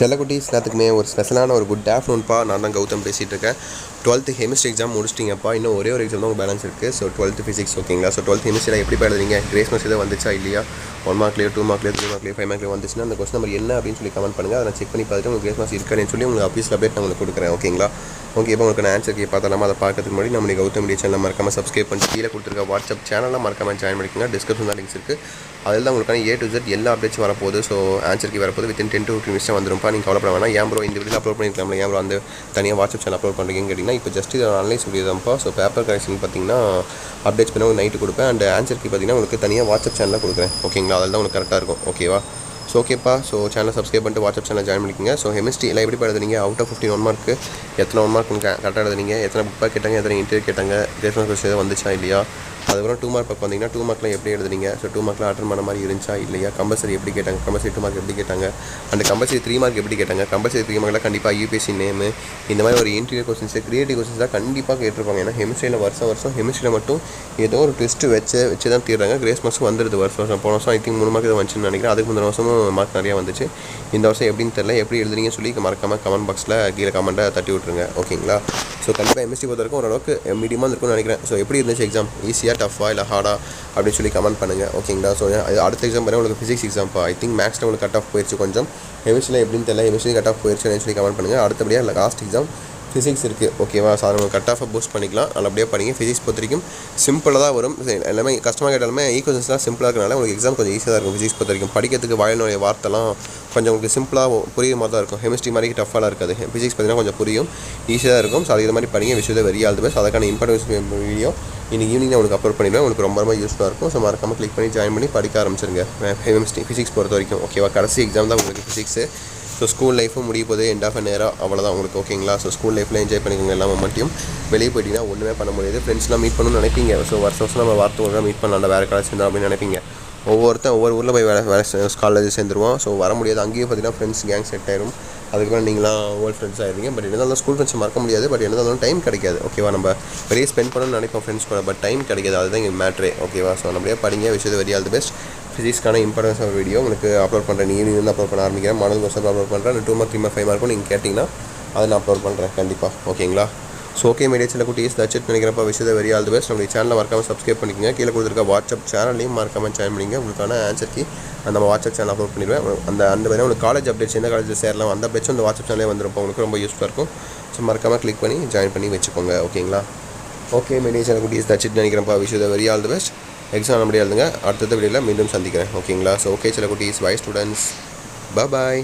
செல்லக்குட்டீஸ் எல்லாத்துக்குமே ஒரு ஸ்பெஷலான ஒரு குட் ஆஃப்டர்நூன்ப்பா. நான் தான் கௌதம் பேசிகிட்டு இருக்கேன். 12th chemistry exam முடிச்சிட்டிங்கப்பா. இன்னும் ஒரே ஒரு எக்ஸாம் தான் உங்கள் பேலன்ஸ் இருக்குது. ஸோ 12th ஃபிசிக்ஸ் ஓகேங்களா. ஸோ 12th கெமிஸ்ட்ரியில் எப்படி எழுதுறீங்க? கிரேஸ் மார்க்ஸ் எதாவது வந்துச்சா இல்லையா? 1 மார்க்லேயோ 2 மார்க்லேயோ 3 மார்க்லேயோ 5 மார்க்லேயோ வந்துச்சுன்னா அந்த கொஸ்டின் நம்பர் என்ன அப்படின்னு சொல்லி கமெண்ட் பண்ணுங்கள். அதை நான் செக் பண்ணி பார்த்துட்டு உங்களுக்கு கிரேஸ் மார்க்ஸ் இருக்கான்னு சொல்லி உங்களுக்கு ஆஃபீஸில் அப்டேட் நான் உங்களுக்கு கொடுக்குறேன். ஓகேங்களா. ஓகே, இப்போ உங்களுக்கு நான் ஆன்சர் கீ பார்த்தலாமா? அதை பார்க்கறதுக்கு முன்னாடி நம்ம கௌதம் மீடியா சேனல் மறக்காமல் சப்ஸ்கிரைப் பண்ணி கீழே கொடுத்துருக்க வாட்ஸ்அப் சேனலில் மறக்காமல் ஜாயின் பண்ணிக்கோங்க. டிஸ்கிரிப்ஷன் தான் லிங்க்ஸ் இருக்குது. அதில் தான் உங்களுக்கான A to Z எல்லா அப்டேட்ஸ் வரப்போகுது. ஸோ ஆன்சர் கீ வரப்போது வித்தின் 10 to 15 மினிட்ஸ் வந்துரும்ப்பா. நீங்கள் கவலைப்பட வேணாம். ஏன் ப்ரோ இந்த வீடியோ அப்லோட் பண்ணியிருக்கலாம்ல, ஏன் ப்ரோ அந்த தனியாக வாட்ஸ்அப் சேனல் அப்லோட் பண்ணுறீங்கன்னு கேட்டிங்கன்னா, இப்போ ஜஸ்ட் இதை ஆன்லைன் சொல்லியிருந்தான்ப்பா. ஸோ பேப்பர் கரெக்ஷன் பார்த்தீங்கன்னா அப்டேட்ஸ் பண்ண உங்களுக்கு நைட்டு கொடுப்பேன். அண்ட் ஆன்சர் கீ பார்த்தீங்கன்னா உங்களுக்கு தனியாக வாட்ஸ்அப் சேனலில் கொடுக்குறேன். ஓகேங்களா. அதில் தான் உங்களுக்கு கரெக்டாக இருக்கும். ஓகேவா. ஸோ ஓகேப்பா. ஸோ சேனலை சப்ஸ்கிரைப் பண்ணிட்டு வாட்ஸ்அப் சேனல் ஜாயின் பண்ணிக்கோங்க. ஸோ கெமிஸ்ட்ரி எல்லாம் எப்படி எழுதுனீங்க? அவுட் ஆஃப் 15 1 மார்க்கு எத்தனை 1 மார்க் கரெக்டாக எழுதுனீங்க? எத்தனை புக் பேக் கேட்டாங்க? எத்தனை இன்டர்வியூ கேட்டாங்க? கிரேஸ் மார்க் கொஸ்டின் எதாவது வந்துச்சா இல்லையா? அதுக்கப்புறம் 2 மார்க் பக்கம் வந்தீங்கன்னா 2 மார்க்கில் எப்படி எழுதுனீங்க? ஸோ 2 மார்க்கில் அட்டன் பண்ண மாதிரி இருந்துச்சா இல்லையா? கம்பல்சரி எப்படி கேட்டாங்க? கம்பல்சரி 2 மார்க் எப்படி கேட்டாங்க? அண்ட் கம்பல்சரி 3 மார்க் எப்படி கேட்டாங்க? கம்பல்சரி 3 மார்க்கில் கண்டிப்பாக யூபிஎஸ்சி நேமு இந்த மாதிரி ஒரு இன்டீரியர் கொஸ்டின்ஸ் கிரியேட்டிவ் கொஸ்டின்ஸ் தான் கண்டிப்பாக கேட்டிருப்பாங்க. ஏன்னா கெமிஸ்ட்ரியில் வருஷம் கெமிஸ்ட்ரியில் மட்டும் ஏதோ ஒரு டெஸ்ட் வச்சு தான் தீர்றாங்க. கிரேஸ் மார்க்ஸ் வந்துடுது வருஷம். போன வருஷம் ஐ திங்க் 3 மார்க் தான் வந்துச்சுன்னு நினைக்கிறேன். அதுக்கு முந்தின வருஷமும் மார்க் நிறையா வந்துச்சு. இந்த வருஷம் எப்படின்னு தெரியல. எப்படி எழுதுறீங்கன்னு சொல்லி மறக்காமல் கமெண்ட் பாக்ஸில் கீழே கமெண்ட்டை தட்டி விட்ருங்க. ஓகேங்களா. ஸோ கண்டிப்பாக எம்எஸ்சி பொறுத்த வரைக்கும் ஓரளவுக்கு மீடியமாக இருக்கும்னு நினைக்கிறேன். ஸோ எப்படி இருந்துச்சு எக்ஸாம்? ஈஸியாக டஃபா இல்லை ஹார்டா அப்படின்னு சொல்லி கமெண்ட் பண்ணுங்கள். ஓகேங்களா. ஸோ அடுத்த எக்ஸாம் பாருங்கள் உங்களுக்கு ஃபிசிக்ஸ் எக்ஸாம்ப்பா. ஐ திங்க் மேக்ஸில் உங்களுக்கு கட் ஆஃப் போயிடுச்சு கொஞ்சம். கெமிஸ்ட்ரியில் எப்படின்னு தெரியல. கெமிஸ்ட்ரி கட் ஆஃப் போயிடுச்சு சொல்லி கமெண்ட் பண்ணுங்கள். அடுத்தபடியாக இல்லை லாஸ்ட் எக்ஸாம் ஃபிசிக்ஸ் இருக்குது. ஓகேவா. ஸோ அதை கட் ஆஃபை பூஸ்ட் பண்ணிக்கலாம். நல்லபடியாக படிங்க. ஃபிசிக்ஸ் பொறுத்த வரைக்கும் சிம்பிளாக தான் வரும். எல்லாமே கஷ்டமாக கேட்டாலுமே ஈக்குவேஷன்ஸ்லாம் சிம்பிளாக இருக்கனால உங்களுக்கு எக்ஸாம் கொஞ்சம் ஈஸியாக தான் இருக்கும். ஃபிசிக்ஸ் பொறுத்த வரைக்கும் படிக்கிறதுக்கு வாயிலுடைய வார்த்தைலாம் கொஞ்சம் உங்களுக்கு சிம்பிளாக புரியுற மாதிரி தான் இருக்கும். கெமிஸ்ட்ரி மாதிரி டஃபாக இருக்காது. ஃபிசிக்ஸ் பார்த்தீங்கன்னா கொஞ்சம் புரியும், ஈஸியாக தான் இருக்கும். ஸோ அது இது மாதிரி படிங்க. விஷயத்தை வெரி ஆல் தி பெஸ்ட். அதுக்கான இம்பார்ட்டன்ஸ் வீடியோ இன்றைக்கி ஈவினிங் உங்களுக்கு அப்லோட் பண்ணிடுவேன். உங்களுக்கு ரொம்ப யூஸ்ஃபுல்லாக இருக்கும். ஸோ மறக்காமல் கிளிக் பண்ணி ஜாயின் பண்ணி படிக்க ஆரம்பிச்சிருங்க. கெமிஸ்ட்ரி ஃபிசிக்ஸ் பொறுத்த வரைக்கும். ஓகேவா. கடைசி எக்ஸாம் தான் உங்களுக்கு ஃபிசிக்ஸு. ஸோ ஸ்கூல் லைஃபும் முடிய போது எண்ட் ஆஃப் நேராக அவ்வளோதான் உங்களுக்கு. ஓகேங்களா. ஸோ ஸ்கூல் லைஃப்பில் என்ஜாய் பண்ணிக்கோங்க. எல்லாமே மட்டும் வெளியே போயிட்டீங்கன்னா ஒன்றுமே பண்ண முடியாது. ஃப்ரெண்ட்ஸ்லாம் மீட் பண்ணணும்னு நினைப்பீங்க. ஸோ வருஷம் நம்ம வாரத்துக்கு மீட் பண்ணலாம், வேறு காலேஜ் சேர்ந்தோம் அப்படின்னு நினைப்பீங்க. ஒவ்வொருத்தன் ஒவ்வொரு ஊரில் போய் வேறு காலேஜ் சேர்ந்துருவோம். ஸோ வர முடியாது. அங்கேயும் பார்த்தீங்கன்னா ஃப்ரெண்ட்ஸ் கேங் செட் ஆயிரும். அதுக்கப்புறம் நீங்களாம் ஓல்டு ஃப்ரெண்ட்ஸ் ஆயிருங்க. பட் என்ன ஸ்கூல் ஃப்ரெண்ட்ஸ் மறக்க முடியாது. பட் என்ன இருந்தாலும் டைம் கிடைக்காது. ஓகேவா. நம்ம வெளியே ஸ்பெண்ட் பண்ணணும்னு நினைப்போம் ஃப்ரெண்ட்ஸ் கூட, பட் டைம் கிடைக்காது. அதுதான் இங்கே மேட்ரே. ஓகேவா. ஸோ நம்மளே படிங்க. விஷயத்தை வெரி ஆல் தி பெஸ்ட். ஃபிசிக்ஸ்க்கான இம்பார்ட்டன்ஸ் ஆஃப் வீடியோ உங்களுக்கு அப்லோட் பண்ணுறேன். ஈவினிங் வந்து அப்லோட் பண்ண ஆரம்பிக்கிறேன். மாடல் வருஷம் அப்லோட் பண்ணுறேன். 2 மார்க் 3 மார்க் 5 மார்க்கும் நீங்கள் கேட்டிங்கன்னா அதை நான் அப்லோட் பண்ணுறேன் கண்டிப்பாக. ஓகேங்களா. ஸோ ஓகே மீடியா செல்லக்குட்டீஸ் தட்சிட் நினைக்கிறப்ப விஷயத்தை வெரி ஆல் தி பெஸ்ட். நம்மளுடைய சேனலை மறக்காமல் சப்ஸ்கிரைப் பண்ணிக்கோங்க. கீழே கொடுத்துருக்க வாட்ஸ்அப் சேனல்லையும் மறக்காமல் ஜாயின் பண்ணிங்க. உங்களுக்கான ஆன்சர் கீ நம்ம வாட்ஸ்அப் சேனல் அப்லோட் பண்ணிடுவேன். அந்த வேறு உங்களுக்கு காலேஜ் அப்டேட்ஸ் எந்த காலேஜில் சேரலாம் அந்த அப்டேட்ஸும் அந்த வாட்ஸ்அப் சேனலே வந்துருப்போம். உங்களுக்கு ரொம்ப யூஸ்ஃபுல்லாக இருக்கும். ஸோ மறக்காமல் கிளிக் பண்ணி ஜாயின் பண்ணி வச்சுக்கோங்க. ஓகேங்களா. ஓகே மீடியா செல்லக்குட்டீஸ் தட்சிட் நினைக்கிறப்ப விஷயத்தை very all the best. Exam நம்மளே எழுதுங்க. அடுத்த வீடியோவில் மீண்டும் சந்திக்கிறேன். ஓகேங்களா. ஸோ ஓகே செல்லக்குட்டீஸ், பை ஸ்டூடெண்ட்ஸ், பாய்.